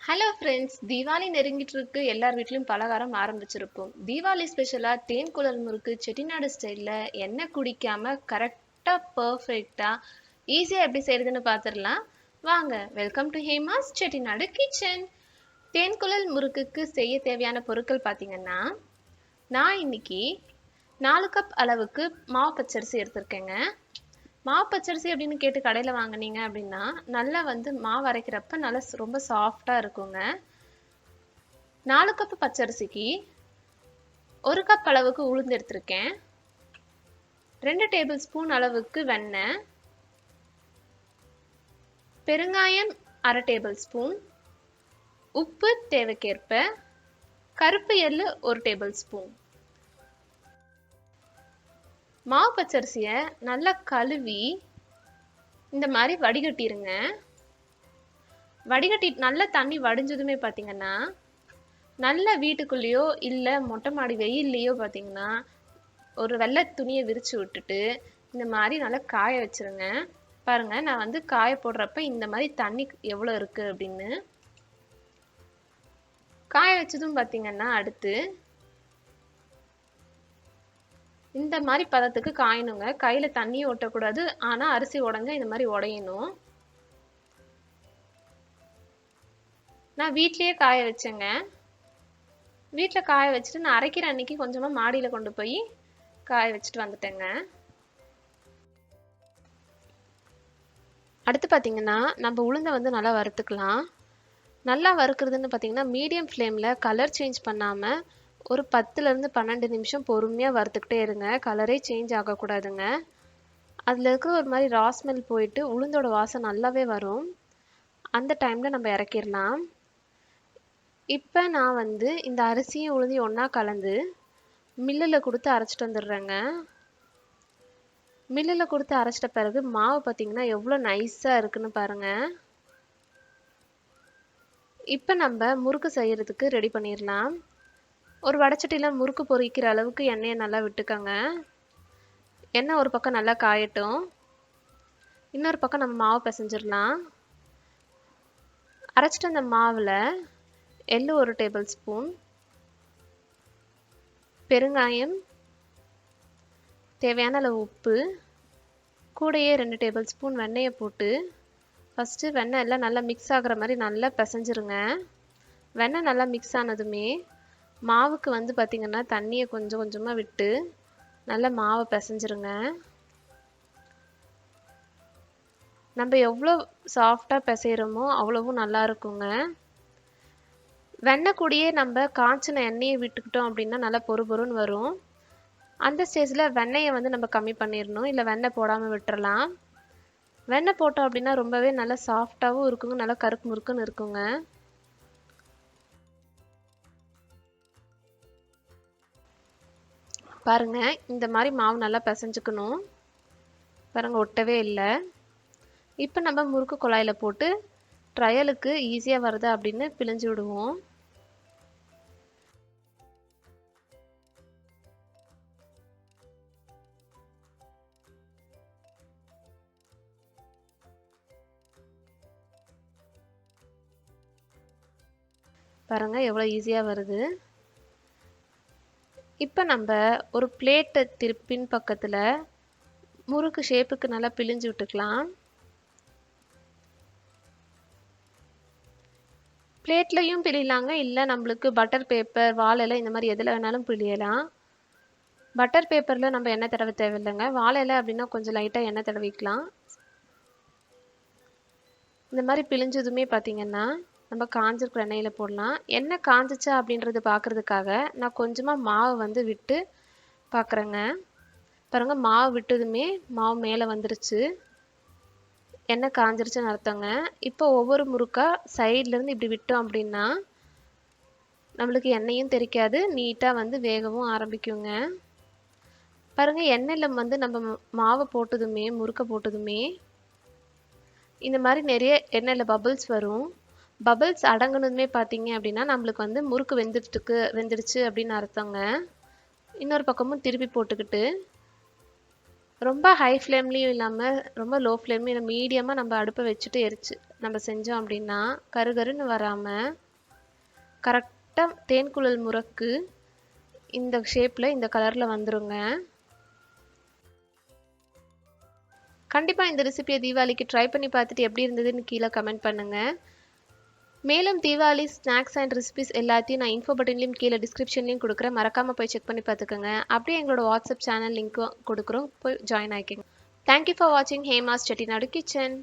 Hello friends, Deepavali நெருங்கிட்டு இருக்கு. எல்லார் வீட்லயும் பலகாரம் ஆரம்பிச்சிருக்கும். தீபாவளி ஸ்பெஷலா தேன்குழல் முறுக்கு செட்டிநாடு ஸ்டைல்ல எண்ணெய் குடிக்காம கரெக்டா பர்ஃபெக்டா ஈஸியா எப்படி செய்யறதுன்னு பார்த்துடலாம். வாங்க. Welcome to Hema's Chettinad kitchen. தேன்குழல் முறுக்குக்கு செய்ய தேவையான பொருட்கள் பார்த்தீங்கன்னா, நான் இன்னைக்கு 4 கப் அளவுக்கு மாவு பச்சரிசி எடுத்திருக்கேங்க. மாவு பச்சரிசி அப்படின்னு கேட்டு கடையில் வாங்கினீங்க அப்படின்னா நல்லா மாவு அரைக்கிறப்ப நல்லா ரொம்ப சாஃப்டாக இருக்குங்க. 4 கப் பச்சரிசிக்கு 1 கப் அளவுக்கு உளுந்து எடுத்திருக்கேன். 2 டேபிள் ஸ்பூன் அளவுக்கு வெண்ணெய், பெருங்காயம் 1/2 டேபிள் ஸ்பூன், உப்பு தேவைக்கேற்ப, கருப்பு எள்ளு 1 டேபிள் ஸ்பூன். மாவு பச்சரிசியை நல்லா கழுவி இந்த மாதிரி வடிகட்டிருங்க. வடிகட்டி நல்ல தண்ணி வடிஞ்சதுமே பார்த்தீங்கன்னா, நல்ல வீட்டுக்குள்ளேயோ இல்லை மொட்டை மாடி வெயில்லையோ பார்த்தீங்கன்னா ஒரு வெள்ளை துணியை விரித்து விட்டுட்டு இந்த மாதிரி நல்லா காய வச்சுருங்க. பாருங்கள், நான் காய போடுறப்ப இந்த மாதிரி தண்ணி எவ்வளோ இருக்குது அப்படின்னு. காய வச்சதும் பார்த்தீங்கன்னா அடுத்து இந்த மாதிரி பதத்துக்கு காயணுங்க. கையில் தண்ணியும் ஒட்டக்கூடாது, ஆனால் அரிசி உடஞ்சா இந்த மாதிரி உடையணும். நான் வீட்லேயே காய வச்சேங்க. வீட்டில் காய வச்சுட்டு நான் அரைக்கிற அன்னைக்கு கொஞ்சமாக மாடியில் கொண்டு போய் காய வச்சுட்டு வந்துட்டேங்க. அடுத்து பார்த்தீங்கன்னா நம்ம உளுந்தை நல்லா வறுத்துக்கலாம். நல்லா வறுக்கிறதுன்னு பார்த்தீங்கன்னா மீடியம் ஃப்ளேமில் கலர் சேஞ்ச் பண்ணாமல் ஒரு 10லேருந்து 12 நிமிஷம் பொறுமையாக வறுத்துக்கிட்டே இருங்க. கலரே சேஞ்ச் ஆகக்கூடாதுங்க. அதில் இருக்கிற ஒரு மாதிரி ரா ஸ்மெல் போயிட்டு உளுந்தோட வாசம் நல்லாவே வரும். அந்த டைமில் நம்ம இறக்கிடலாம். இப்போ நான் இந்த அரிசியும் உளுந்தையும் ஒன்றா கலந்து மில்லில் கொடுத்து அரைச்சிட்டு வந்துடுறேங்க. மில்லில் கொடுத்து அரைச்சிட்ட பிறகு மாவு பார்த்தீங்கன்னா எவ்வளோ நைஸாக இருக்குன்னு பாருங்கள். இப்போ நம்ம முறுக்கு செய்கிறதுக்கு ரெடி பண்ணிடலாம். ஒரு வடைச்சட்டியில் முறுக்கு பொரிக்கிற அளவுக்கு எண்ணெயை நல்லா விட்டுக்கோங்க. எண்ணெய் ஒரு பக்கம் நல்லா காயட்டும். இன்னொரு பக்கம் நம்ம மாவு பிசைஞ்சிடலாம். அரைச்சிட்டு அந்த மாவில் எள்ளு 1 டேபிள் ஸ்பூன், பெருங்காயம், தேவையான அளவு உப்பு, கூடையே 2 டேபிள் ஸ்பூன் வெண்ணெயை போட்டு ஃபஸ்ட்டு வெண்ணெய் எல்லாம் நல்லா மிக்ஸ் ஆகிற மாதிரி நல்லா பிசைஞ்சிருங்க. வெண்ணெய் நல்லா மிக்ஸ் ஆனதுமே மாவுக்கு பார்த்திங்கன்னா தண்ணியை கொஞ்சம் கொஞ்சமாக விட்டு நல்லா மாவை பிசைஞ்சிருங்க. நம்ம எவ்வளோ சாஃப்டாக பிசைகிறோமோ அவ்வளவும் நல்லா இருக்குங்க. வெண்ணெய் கூடயே நம்ம காய்ச்சின எண்ணெயை விட்டுக்கிட்டோம் அப்படின்னா நல்லா பொறு பொறுன்னு வரும். அந்த ஸ்டேஜில் வெண்ணெயை நம்ம கம்மி பண்ணிடணும், இல்லை வெண்ணெய் போடாமல் விட்டுறலாம். வெண்ணெய் போட்டோம் அப்படின்னா ரொம்பவே நல்லா சாஃப்டாகவும் இருக்குங்க, நல்லா கருக்கு முறுக்குன்னு இருக்குங்க. பாருங்க, இந்த மாதிரி மாவு நல்லா பிசைஞ்சுக்கணும். பாருங்க, ஒட்டவே இல்லை. இப்போ நம்ம முறுக்கு குழாயில் போட்டு ட்ரையலுக்கு ஈஸியாக வருது அப்படின்னு பிழிஞ்சு விடுவோம். பாருங்க எவ்வளோ ஈஸியாக வருது. இப்போ நம்ம ஒரு பிளேட்டை திருப்பின் பக்கத்தில் முறுக்கு ஷேப்புக்கு நல்லா பிழிஞ்சு விட்டுக்கலாம். பிளேட்லையும் பிழியலாங்க, இல்லை நம்மளுக்கு பட்டர் பேப்பர், வாழை இந்த மாதிரி எதில் வேணாலும் பிழியலாம். பட்டர் பேப்பரில் நம்ம எண்ணெய் தடவை தேவையில்லைங்க. வாழை அப்படின்னா கொஞ்சம் லைட்டாக எண்ணெய் தடவிக்கலாம். இந்த மாதிரி பிழிஞ்சதுமே பார்த்திங்கன்னா நம்ம காஞ்சிருக்கிற எண்ணெயில் போடலாம். எண்ணெய் காஞ்சிச்சா அப்படின்றது பார்க்குறதுக்காக நான் கொஞ்சமாக மாவு விட்டு பார்க்குறேங்க. பாருங்கள், மாவு விட்டதுமே மாவு மேலே வந்துருச்சு, எண்ணெய் காஞ்சிருச்சுன்னு அர்த்தங்க. இப்போ ஒவ்வொரு முறுக்கா சைட்லேருந்து இப்படி விட்டோம் அப்படின்னா நம்மளுக்கு எண்ணெயும் தெரிக்காது, நீட்டாக வேகவும் ஆரம்பிக்குங்க. பாருங்கள், எண்ணெயில் நம்ம மாவை போட்டதுமே முறுக்கை போட்டதுமே இந்த மாதிரி நிறைய எண்ணெயில் பபிள்ஸ் வரும். பபிள்ஸ் அடங்கணுமே பார்த்தீங்க அப்படின்னா நம்மளுக்கு முறுக்கு வெந்துடுச்சு அப்படின்னு அர்த்தங்க. இன்னொரு பக்கமும் திருப்பி போட்டுக்கிட்டு ரொம்ப ஹை ஃப்ளேம்லேயும் இல்லாமல் ரொம்ப லோ ஃப்ளேம்லேயும் மீடியமாக நம்ம அடுப்பை வச்சுட்டு நம்ம செஞ்சோம் அப்படின்னா கருகருன்னு வராமல் கரெக்டாக தேன்குழல் முறுக்கு இந்த ஷேப்பில் இந்த கலரில் வந்துருங்க. கண்டிப்பாக இந்த ரெசிபியை தீபாவளிக்கு ட்ரை பண்ணி பார்த்துட்டு எப்படி இருந்ததுன்னு கீழே கமெண்ட் பண்ணுங்கள். மேலும் தீபாவளி ஸ்நாக்ஸ் அண்ட் ரெசிபிஸ் எல்லாத்தையும் நான் இன்ஃபோ பட்டன்லையும் கீழே டிஸ்கிரிப்ஷன்லையும் கொடுக்குறேன். மறக்காமல் போய் செக் பண்ணி பார்த்துக்கோங்க. அப்படியே எங்களோட வாட்ஸ்அப் சேனல் லிங்க்கும் கொடுக்குறோம், போய் ஜாயின் ஆகிக்கோங்க. தேங்க்யூ ஃபார் வாட்சிங் ஹேமாஸ் செட்டிநாடு கிச்சன்.